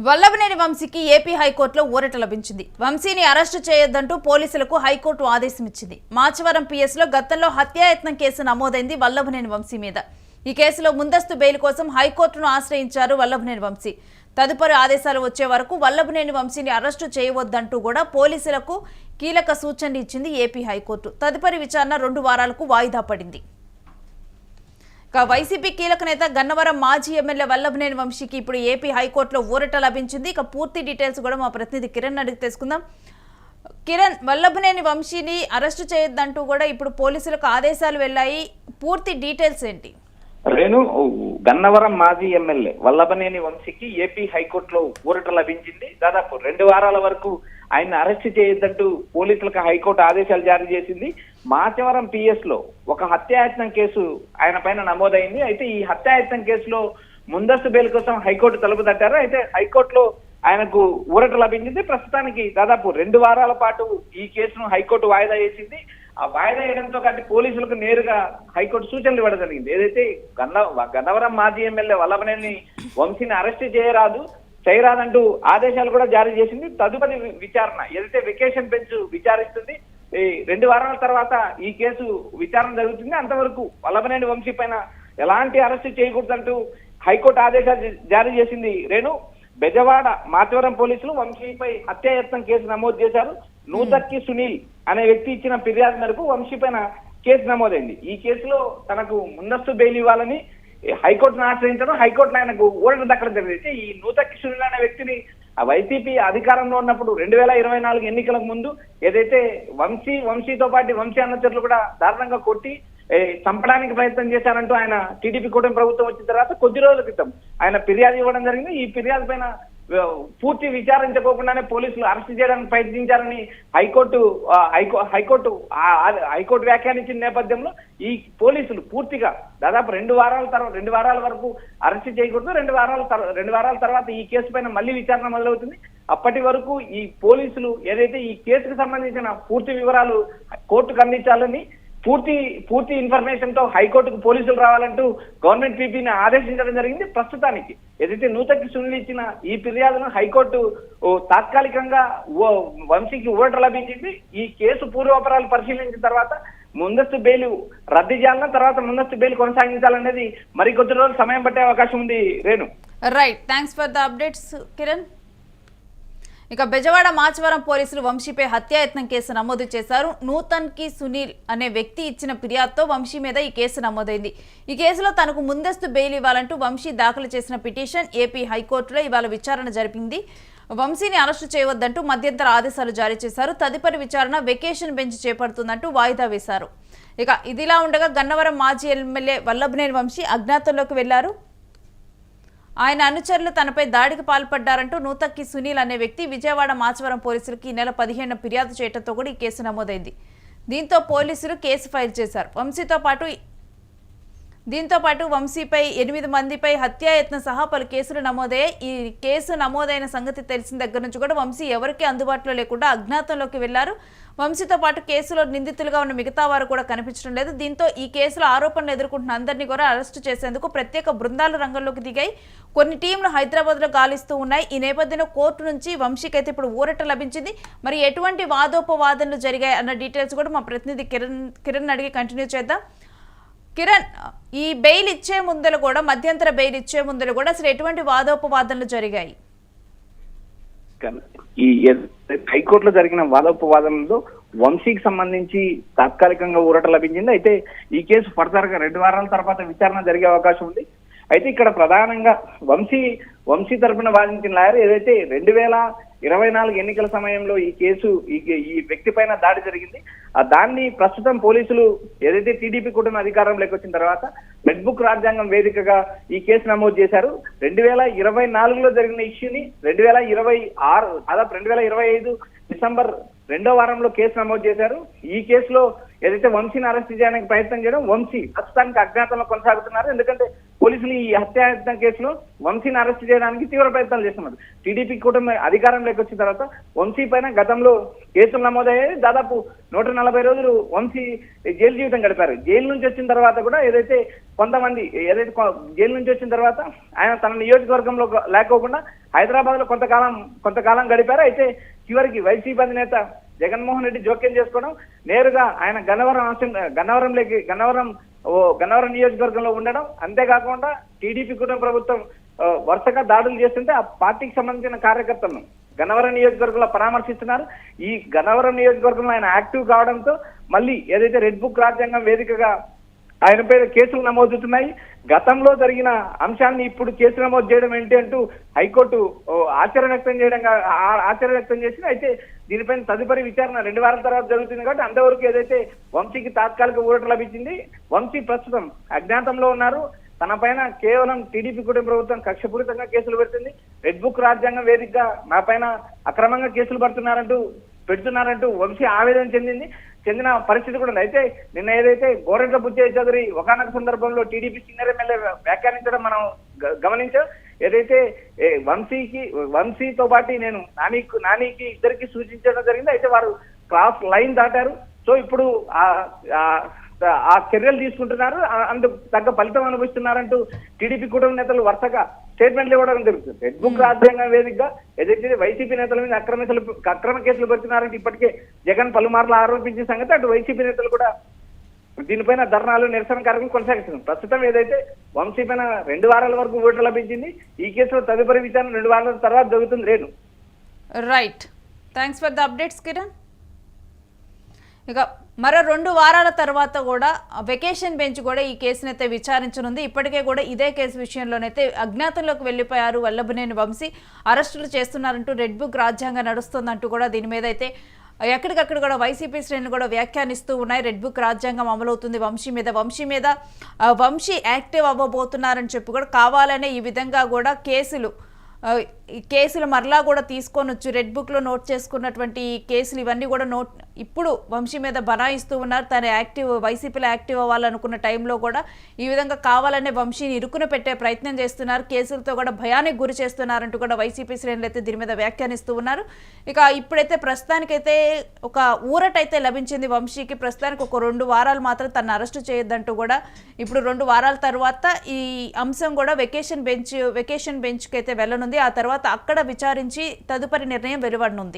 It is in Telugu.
వల్లభనేని వంశీకి ఏపీ హైకోర్టులో ఊరట లభించింది. వంశీని అరెస్టు చేయొద్దంటూ పోలీసులకు హైకోర్టు ఆదేశం ఇచ్చింది. మాచవరం పిఎస్లో గతంలో హత్యాయత్నం కేసు నమోదైంది వల్లభనేని వంశీ మీద. ఈ కేసులో ముందస్తు బెయిల్ కోసం హైకోర్టును ఆశ్రయించారు వల్లభనేని వంశీ. తదుపరి ఆదేశాలు వచ్చే వరకు వల్లభనేని వంశీని అరెస్టు చేయవద్దంటూ కూడా పోలీసులకు కీలక సూచనలు ఇచ్చింది ఏపీ హైకోర్టు. తదుపరి విచారణ 2 వారాలకు వాయిదా పడింది. వైసీపీ కీలక నేత గన్నవరం మాజీ ఎమ్మెల్యే వల్లభనేని వంశీకి ఇప్పుడు ఏపీ హైకోర్టులో ఊరట లభించింది. పూర్తి డీటెయిల్స్ కూడా మా ప్రతినిధి కిరణ్ అడిగి తెలుసుకుందాం. కిరణ్, వల్లభనేని వంశీని అరెస్టు చేయొద్దంటూ కూడా ఇప్పుడు పోలీసులకు ఆదేశాలు వెళ్ళాయి. పూర్తి డీటెయిల్స్ ఏంటి? రేణు, గన్నవరం మాజీ ఎమ్మెల్యే వల్లభనేని వంశీకి ఏపీ హైకోర్టులో ఊరట లభించింది. దాదాపు 2 వారాల వరకు ఆయన అరెస్ట్ చేయొద్దంటూ పోలీసులకు హైకోర్టు ఆదేశాలు జారీ చేసింది. మాచవరం పిఎస్ లో ఒక హత్యాయత్నం కేసు ఆయన పైన నమోదైంది. అయితే ఈ హత్యాయత్నం కేసులో ముందస్తు బెయిల్ కోసం హైకోర్టు తలుపు తట్టారు. అయితే హైకోర్టులో ఆయనకు ఊరట లభించింది. ప్రస్తుతానికి దాదాపు 2 వారాల పాటు ఈ కేసును హైకోర్టు వాయిదా వేసింది. ఆ వాయిదా వేయడంతో పాటు పోలీసులకు నేరుగా హైకోర్టు సూచనలు ఇవ్వడం జరిగింది. ఏదైతే గన్నవరం మాజీ ఎమ్మెల్యే వల్లభనేని వంశీని అరెస్ట్ చేయరాదంటూ ఆదేశాలు కూడా జారీ చేసింది. తదుపరి విచారణ ఏదైతే వెకేషన్ బెంచ్ విచారిస్తుంది. 2 వారాల తర్వాత ఈ కేసు విచారణ జరుగుతుంది. అంతవరకు వల్లభనేని వంశీ పైన ఎలాంటి అరెస్టు చేయకూడదంటూ హైకోర్టు ఆదేశాలు జారీ చేసింది. రేణు, బెజవాడ మాచవరం పోలీసులు వంశీపై హత్యాయత్నం కేసు నమోదు చేశారు. నూతక్కి సునీల్ అనే వ్యక్తి ఇచ్చిన ఫిర్యాదు మేరకు వంశీ పైన కేసు నమోదైంది. ఈ కేసులో తనకు ముందస్తు బెయిల్ ఇవ్వాలని హైకోర్టును ఆశ్రయించడం, హైకోర్టులో ఆయనకు ఊరట దక్కడం జరిగింది. ఈ నూతక్కి సునీల్ అనే వ్యక్తిని వైసీపీ అధికారంలో ఉన్నప్పుడు 2024 ఎన్నికలకు ముందు ఏదైతే వంశీతో పాటు వంశీ అనుచరులు కూడా దారుణంగా కొట్టి చంపడానికి ప్రయత్నం చేశారంటూ ఆయన టీడీపీ కూటమి ప్రభుత్వం వచ్చిన తర్వాత కొద్ది రోజుల క్రితం ఆయన ఫిర్యాదు ఇవ్వడం జరిగింది. ఈ ఫిర్యాదు పైన పూర్తి విచారించుకోకుండానే పోలీసులు అరెస్ట్ చేయడానికి ప్రయత్నించారని హైకోర్టు వ్యాఖ్యానించిన నేపథ్యంలో ఈ పోలీసులు పూర్తిగా దాదాపు 2 వారాల వరకు అరెస్ట్ చేయకూడదు. 2 వారాల తర్వాత ఈ కేసు పైన మళ్ళీ విచారణ మొదలవుతుంది. అప్పటి వరకు ఈ పోలీసులు ఏదైతే ఈ కేసుకు సంబంధించిన పూర్తి వివరాలు కోర్టుకు అందించాలని పూర్తి ఇన్ఫర్మేషన్ తో హైకోర్టుకు పోలీసులు రావాలంటూ గవర్నమెంట్ పీపీని ఆదేశించడం జరిగింది. ప్రస్తుతానికి ఏదైతే నూతక్కి సునీల్ ఇచ్చిన ఈ ఫిర్యాదును హైకోర్టు తాత్కాలికంగా వంశీకి ఊరట లభించింది. ఈ కేసు పూర్వాపరాలు పరిశీలించిన తర్వాత ముందస్తు బెయిల్ రద్దు చేయాలన్న తర్వాత ముందస్తు బెయిల్ కొనసాగించాలనేది మరికొద్ది రోజులు సమయం పట్టే అవకాశం ఉంది. Renu, right, thanks for the updates Kiran. Bezawada Machavaram పోలీసులు వంశీపై హత్యాయత్నం కేసు నమోదు చేశారు. నూతన్కి సునీల్ అనే వ్యక్తి ఇచ్చిన ఫిర్యాదుతో వంశీ మీద ఈ కేసు నమోదైంది. ఈ కేసులో తనకు ముందస్తు బెయిల్ ఇవ్వాలంటూ వంశీ దాఖలు చేసిన పిటిషన్ ఏపీ హైకోర్టులో ఇవాళ విచారణ జరిపింది. వంశీని అరెస్టు చేయవద్దంటూ మధ్యంతర ఆదేశాలు జారీ చేశారు. తదుపరి విచారణ వెకేషన్ బెంచ్ చేపడుతుందంటూ వాయిదా వేశారు. ఇదిలా ఉండగా గన్నవరం మాజీ ఎమ్మెల్యే వల్లభనేని వంశీ అజ్ఞాతంలోకి వెళ్లారు. ఆయన అనుచరులు తనపై దాడికి పాల్పడ్డారంటూ నూతక్కి సునీల్ అనే వ్యక్తి విజయవాడ మాచవరం పోలీసులకి ఈ నెల 15న ఫిర్యాదు చేయడంతో కూడా ఈ కేసు నమోదైంది. దీంతో పోలీసులు కేసు ఫైల్ చేశారు. దీంతో పాటు వంశీపై 8 మందిపై హత్యాయత్న సహా పలు కేసులు నమోదయ్యాయి. ఈ కేసు నమోదైన సంగతి తెలిసిన దగ్గర నుంచి కూడా వంశీ ఎవరికీ అందుబాటులో లేకుండా అజ్ఞాతంలోకి వెళ్లారు. వంశీతో పాటు కేసులో నిందితులుగా ఉన్న మిగతా వారు కూడా కనిపించడం లేదు. దీంతో ఈ కేసులో ఆరోపణలు ఎదుర్కొంటున్న అందరినీ కూడా అరెస్టు చేసేందుకు ప్రత్యేక బృందాలు రంగంలోకి దిగాయి. కొన్ని టీంలు హైదరాబాద్లో గాలిస్తూ ఉన్నాయి. ఈ నేపథ్యంలో కోర్టు నుంచి వంశీకి అయితే ఇప్పుడు ఊరట లభించింది. మరి ఎటువంటి వాదోపవాదనలు జరిగాయి అన్న డీటెయిల్స్ కూడా మా ప్రతినిధి కిరణ్ అడిగి కంటిన్యూ చేద్దాం. కిరణ్, ఈ బెయిల్ ఇచ్చే ముందర కూడా మధ్యంతర బెయిల్ ఇచ్చే ముందర కూడా అసలు ఎటువంటి వాదోపవాదనలు జరిగాయి? ఈ హైకోర్టులో జరిగిన వాదోపవాదనలో వంశీకి సంబంధించి తాత్కాలికంగా ఊరట లభించింది. అయితే ఈ కేసు ఫర్దర్ గా 2 వారాల తర్వాత విచారణ జరిగే అవకాశం ఉంది. అయితే ఇక్కడ ప్రధానంగా వంశీ తరఫున వాదించిన లాయర్ ఏదైతే 2024 ఎన్నికల సమయంలో ఈ వ్యక్తి పైన దాడి జరిగింది, దాన్ని ప్రస్తుతం పోలీసులు ఏదైతే టీడీపీ కూటమి అధికారంలోకి వచ్చిన తర్వాత రెడ్ బుక్ రాజ్యాంగం వేదికగా ఈ కేసు నమోదు చేశారు. 2024లో జరిగిన ఇష్యూని 2026 దాదాపు 2025 డిసెంబర్ 2వ వారంలో కేసు నమోదు చేశారు. ఈ కేసులో ఏదైతే వంశీని అరెస్ట్ చేయడానికి ప్రయత్నం చేయడం, వంశీ ప్రస్తుతానికి అజ్ఞాతంలో కొనసాగుతున్నారు. ఎందుకంటే పోలీసులు ఈ హత్యాయత్నం కేసులో వంశీని అరెస్ట్ చేయడానికి తీవ్ర ప్రయత్నాలు చేస్తున్నారు. టీడీపీ కూటమి అధికారంలోకి వచ్చిన తర్వాత వంశీ పైన గతంలో కేసులు నమోదయ్యాయి. దాదాపు 140 రోజులు వంశీ జైలు జీవితం గడిపారు. జైలు నుంచి వచ్చిన తర్వాత కూడా ఏదైతే కొంతమంది జైలు నుంచి వచ్చిన తర్వాత ఆయన తన నియోజకవర్గంలో లేకోకుండా హైదరాబాద్ లో కొంతకాలం గడిపారు. అయితే చివరికి వైసీపీ అధినేత జగన్మోహన్ రెడ్డి జోక్యం చేసుకోవడం, నేరుగా ఆయన గన్నవరం నియోజకవర్గంలో ఉండడం, అంతేకాకుండా టీడీపీ కుటుంబ ప్రభుత్వం వరుసగా దాడులు చేస్తుంటే ఆ పార్టీకి సంబంధించిన కార్యకర్తలను గన్నవరం నియోజకవర్గంలో పరామర్శిస్తున్నారు. ఈ గన్నవరం నియోజకవర్గంలో ఆయన యాక్టివ్ కావడంతో మళ్ళీ ఏదైతే రెడ్ బుక్ రాజ్యాంగం వేదికగా ఆయనపై కేసులు నమోదుతున్నాయి. గతంలో జరిగిన అంశాన్ని ఇప్పుడు కేసు నమోదు చేయడం ఏంటి అంటూ హైకోర్టు ఆశ్చర్య వ్యక్తం చేసింది. అయితే దీనిపైన తదుపరి విచారణ 2 వారాల తర్వాత జరుగుతుంది కాబట్టి అంతవరకు ఏదైతే వంశీకి తాత్కాలిక ఊరట లభించింది. వంశీ ప్రస్తుతం అజ్ఞాతంలో ఉన్నారు. తన పైన కేవలం టీడీపీ కుటుంబ ప్రభుత్వం కక్షపూరితంగా కేసులు పెడుతుంది. రెడ్ బుక్ రాజ్యాంగం వేదికగా నా పైన అక్రమంగా కేసులు పెడుతున్నారంటూ వంశీ ఆవేదన చెందిన పరిస్థితి కూడా ఉంది. అయితే నిన్న ఏదైతే గోరెంట్ల బుచ్చయ్య చౌదరి ఒకనొక సందర్భంలో టీడీపీ సీనియర్ ఎమ్మెల్యే వ్యాఖ్యానించడం మనం గమనించాం. ఏదైతే వంశీతో పాటు నేను నానికి ఇద్దరికి సూచించడం జరిగింది. అయితే వారు క్రాస్ లైన్ దాటారు. సో ఇప్పుడు ఆ చర్యలు తీసుకుంటున్నారు, అందుకు తగ్గ ఫలితం అనుభవిస్తున్నారంటూ టీడీపీ కుటుంబ నేతలు వరుసగా స్టేట్మెంట్లు ఇవ్వడం జరుగుతుంది. రెడ్ బుక్ రాజ్యాంగం వేదికగా ఏదైతే వైసీపీ నేతల మీద అక్రమ కేసులు పెడుతున్నారంటే ఇప్పటికే జగన్ పలుమార్లు ఆరోపించిన సంగతి, అటు వైసీపీ నేతలు కూడా దీనిపైన ధర్నాలు, నిరసన కార్యక్రమం కొనసాగిస్తున్నారు. ప్రస్తుతం ఏదైతే వంశీ పైన 2 వారాల వరకు ఓట్లు లభించింది. ఈ కేసులో తదుపరి విచారణ 2 వారాల తర్వాత జరుగుతుంది. Renu, right, thanks for the updates Kiran. ఇక మరో 2 వారాల తర్వాత కూడా వెకేషన్ బెంచ్ కూడా ఈ కేసునైతే విచారించనుంది. ఇప్పటికే కూడా ఇదే కేసు విషయంలోనైతే అజ్ఞాతంలోకి వెళ్లిపోయారు వల్లభనేని వంశీ, అరెస్టులు చేస్తున్నారంటూ రెడ్ బుక్ రాజ్యాంగం నడుస్తుందంటూ కూడా దీని మీద అయితే ఎక్కడికక్కడ కూడా వైసీపీ శ్రేణులు కూడా వ్యాఖ్యానిస్తూ ఉన్నాయి. రెడ్ బుక్ రాజ్యాంగం అమలవుతుంది వంశీ యాక్టివ్ అవ్వబోతున్నారని చెప్పి కూడా కావాలనే ఈ విధంగా కూడా కేసులు మరలా కూడా తీసుకొనొచ్చు. రెడ్ బుక్లో నోట్ చేసుకున్నటువంటి కేసులు ఇవన్నీ కూడా ఇప్పుడు వంశీ మీద బనాయిస్తూ ఉన్నారు. తన వైసీపీలో యాక్టివ్ అవ్వాలనుకున్న టైంలో కూడా ఈ విధంగా కావాలనే వంశీని ఇరుకున పెట్టే ప్రయత్నం చేస్తున్నారు. కేసులతో కూడా భయానికి గురి చేస్తున్నారంటూ కూడా వైసీపీ శ్రేణులు అయితే దీని మీద వ్యాఖ్యానిస్తూ ఉన్నారు. ఇక ఇప్పుడైతే ప్రస్తుతానికైతే ఒక ఊరటైతే లభించింది వంశీకి. ప్రస్తుతానికి ఒక 2 వారాలు మాత్రం తను అరెస్టు చేయొద్దంటూ కూడా ఇప్పుడు 2 వారాల తర్వాత ఈ అంశం కూడా వెకేషన్ బెంచ్కి అయితే వెళ్ళనుంది. ఆ తర్వాత అక్కడ విచారించి తదుపరి నిర్ణయం వెలువడనుంది.